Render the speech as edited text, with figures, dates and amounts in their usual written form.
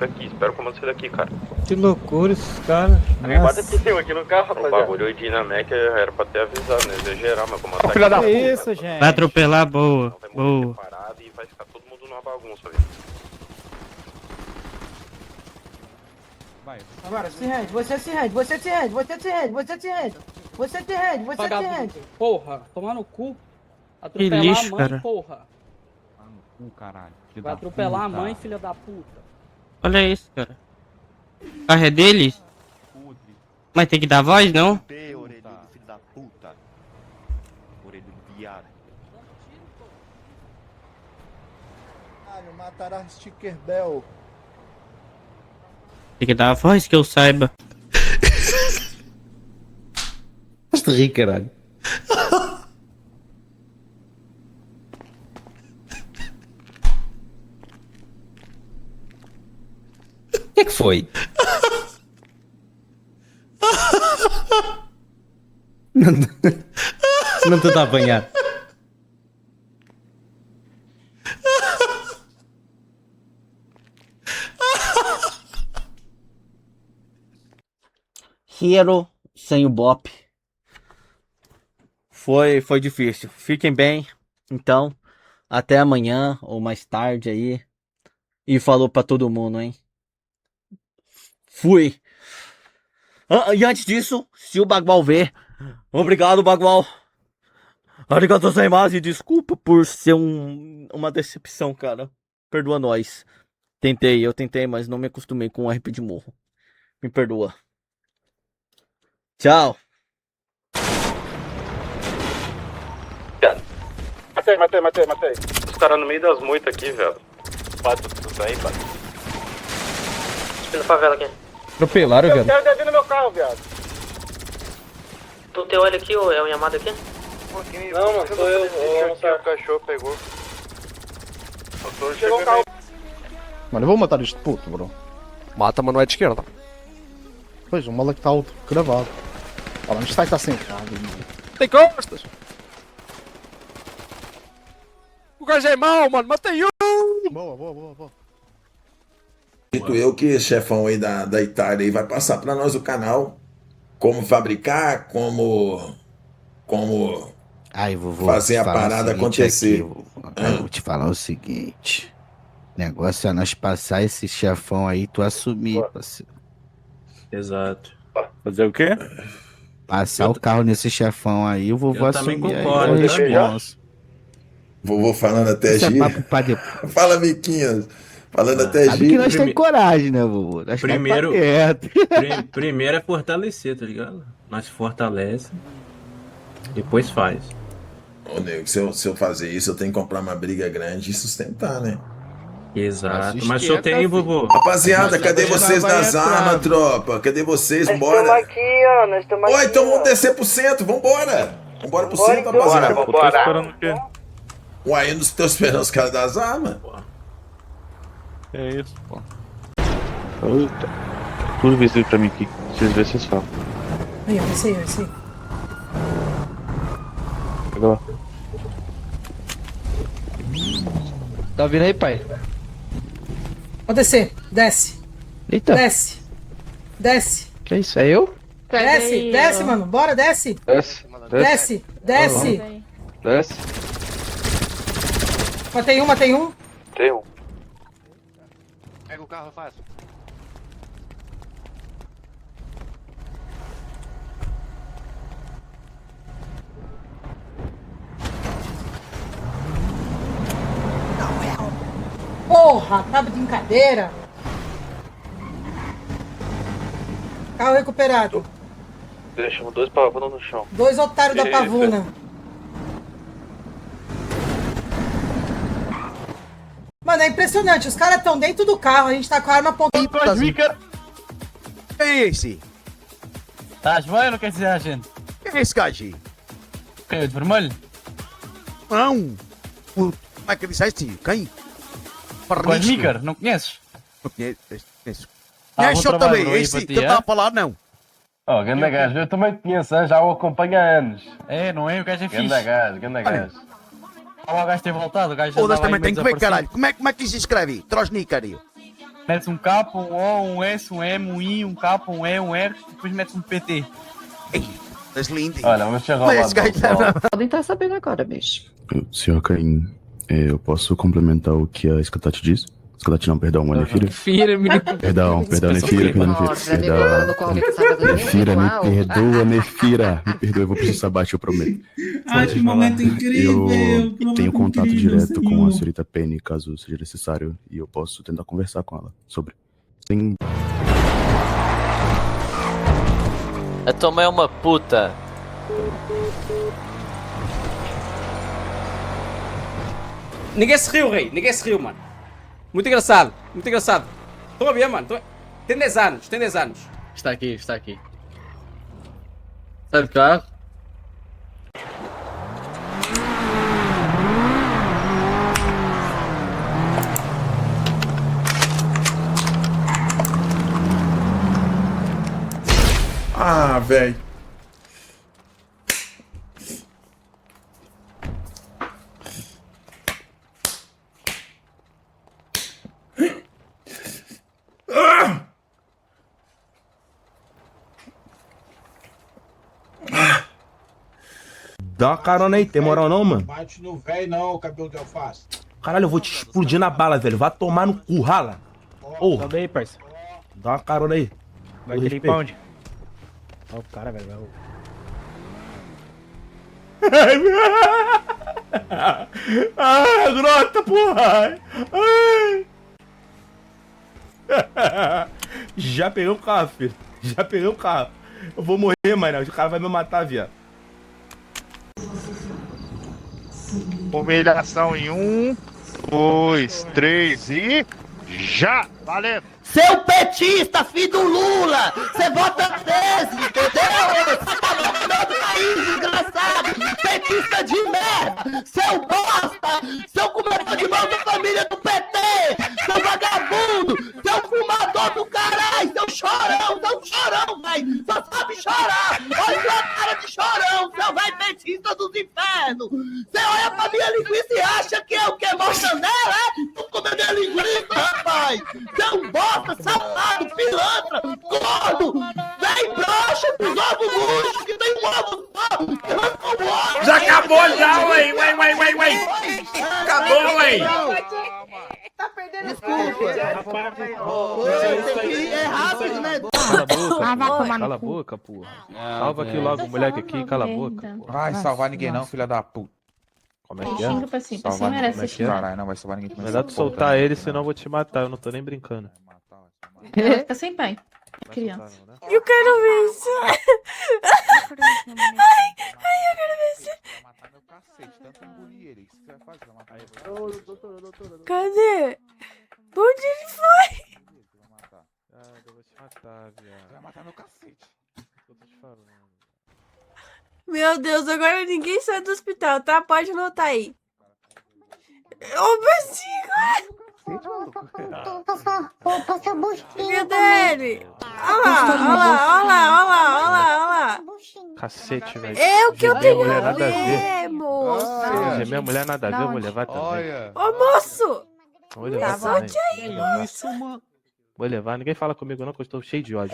Aqui, espera o comando sair daqui, cara. Que loucura esses caras. Bota aqui no carro, O rapaziada. bagulho de Dinamek era pra ter avisado, né? Exagerar, mas como tá filha da Que puta. isso, gente? Vai atropelar, boa, vai morrer boa. separado e vai ficar todo mundo numa bagunça, velho. Agora, se rende, você se rende, você se rende, você se rende, você se rende. Você se rende, você se rende. Porra, tomar no cu. Que Atropelar lixo, a mãe, cara. porra. Caralho. Vai atropelar a mãe, filha da puta. Olha isso, cara. O carro é deles? Mas tem que dar voz, não? Orelhudo, filho da puta. Orelhudo viado. Caralho, mataram a Sticker Bell. Tem que dar voz que eu saiba. Basta rir, caralho. O que é que foi? Não te dá a apanhar. Hero sem o Bop. Foi difícil. Fiquem bem. Então, até amanhã ou mais tarde aí. E falou pra todo mundo, hein? Fui. E antes disso, se o Bagual ver, obrigado, Bagual. Arigato gozaimasu e desculpa por ser uma decepção, cara. Perdoa nós. Eu tentei, mas não me acostumei com o RP de morro. Me perdoa. Tchau. Matei. Os caras no meio das moitas aqui, velho. Pato, tudo aí, pato. Na favela aqui. Atropelaram, Eu velho. quero no meu carro, viado. Tu tem olho aqui ou é o Yamada aqui? Não, mano, sou eu. O cachorro pegou. Chegou o carro. Mano, eu vou matar este puto, bro. Mata, mas não é de esquerda. Pois, o moleque está outro, gravado. Olha, isto vai estar sem carro. Tem costas. O gajo é mau, mano. Matei um. Boa. Acredito eu que esse chefão aí da Itália aí vai passar para nós o canal, como fabricar, como Ai, vovô, fazer a vou falar o parada seguinte acontecer. aqui, vovô. Eu vou te falar o seguinte. O negócio é nós passar esse chefão aí e tu assumir, parceiro. Exato. Fazer o quê? Passar o carro nesse chefão aí, o vovô Eu também assumir aí concordo, a tá? responsa. Vovô falando até Isso é gíria. papo pra depois. Fala, Miquinhas. Falando até Sabe que gíria. nós temos coragem, né, vovô? Nós Primeiro- tá quieto. Primeiro é fortalecer, tá ligado? Nós se fortalece, depois faz. Ô, nego, se eu fazer isso, eu tenho que comprar uma briga grande e sustentar, né? Exato. Mas Mas só tem, esquenta, vovô. Rapaziada, cadê vocês vai das atrás. armas, tropa? Cadê vocês? Nós Bora. estamos aqui, ó, nós estamos aqui. Oi, então vamos ó. descer pro centro, vambora. Vambora pro Bora, centro, então. rapaziada. Eu tô esperando o quê? Uai, eu não estou esperando os caras das armas. É isso, pô. Puta. Tudo visível pra mim aqui. Vocês verem, vocês falam. Aí, ó, esse aí. Pega lá. Tá ouvindo aí, pai? Pode descer, desce, Eita, desce. que isso? É eu? Desce, mano, bora, desce. Desce. Desce. Matei um. Tem um. Pega o carro, fácil. Porra, tá de brincadeira. Carro recuperado. Deixamos 2 pavanos no chão. 2 otários da Eita. pavuna. Mano, é impressionante. Os caras estão dentro do carro, a gente tá com a arma apontada. Quem é esse? Estás bem ou não queres dizer a gente? Quem é esse gajo aí? Quem é de vermelho? Não. Como é que disseste? Quem? Parnicho. não conheces? Não conheço. Ah, Conhece bom eu trabalho, também. bro, aí Esse para que ti, ele está é? a falar, não. Oh, ganda gajo, eu também te conheço, já o acompanho há anos. É, não é? O gajo é fixe. Ganda gajo. O gajo tem voltado, o gajo Foda-se, andava aí também tem meio que ver, desaparecido. caralho. Como é que isso se escreve? Trosnícario. Metes um K, um O, um S, um M, um I, um K, um E, um R, depois metes um PT. Olha, vamos chegar ao lado. Podem estar sabendo agora, bicho. Senhor Caim, eu posso complementar o que a Escatate disse? Escatate não, perdão, a Nefira. Perdão, Nefira, perdão, Nefira, me perdoa, Nefira. Me perdoa, eu vou precisar baixo, eu prometo. Que momento incrível! Eu tenho contato direto com a senhorita Penny, caso seja necessário, e eu posso tentar conversar com ela sobre. Tem... A tua mãe é uma puta. Ninguém se riu, rei. Ninguém se riu, mano. Muito engraçado. Muito engraçado. Estão a ver, mano? Tem 10 anos. Tem 10 anos. Está aqui, está aqui. Sai do carro. Ah, velho. Dá uma carona aí, tem moral não, mano? Bate no velho não, cabelo de alface. Caralho, eu vou te explodir na bala, velho. Vai tomar no cu, rala. Ô, Sobe aí, parça. dá uma carona aí. Vai Com querer ir respeito. pra onde? Olha o cara, velho. Ah, grota, porra! Ai. Já peguei o carro, filho. Já peguei o carro. Eu vou morrer, mano. O cara vai me matar, viado. Humilhação em 1, 2, 3 e... Já! Valendo! Seu petista, filho do Lula! Você vota 13, entendeu? Você tá louco no país, desgraçado! Petista de merda! Seu bosta! Seu comedor de mão da família do PT! Seu vagabundo! Seu fumador do caralho! Seu chorão, velho! Só sabe chorar! Olha sua cara de chorão, seu velho petista dos infernos! Você olha pra minha linguiça e acha que é o que? Mortandela, é? Tu come minha linguiça, rapaz! Seu bosta, safado, pilantra, gordo! Vem broxa com os ovos murchos, que tem um ovo só! Já acabou já, ué! Acabou, ué! Tá perdendo É rápido, né? Cala a boca, porra. Salva aqui logo o moleque aqui, cala a boca. Vai salvar ninguém não, filha da puta. Como é que é? pra cima, Salvar ninguém, Como é que é? caralho, não vai salvar ninguém. Melhor tu soltar ele, senão eu vou te matar. Eu não tô nem brincando. Fica sem pai. Criança. Eu quero ver isso. Eu quero ver isso. Vai matar meu cacete, tanto engolir ele. Isso que você vai fazer, vai matar ele. Cadê? Onde ele foi? Vai matar. Ah, eu vou te matar, viado. Vai matar meu cacete. Eu tô te falando. Meu Deus, agora ninguém sai do hospital, tá? Pode anotar aí. Ô, bexiga! Cadê ele? Olha lá. Cacete, velho. É o que eu tenho mulher a nada a ver, moço. Minha mulher nada a ver, eu vou levar também. Olha. Ô, moço! Vou levar Solte também. aí, Vou levar. Ninguém fala comigo não, que eu estou cheio de ódio.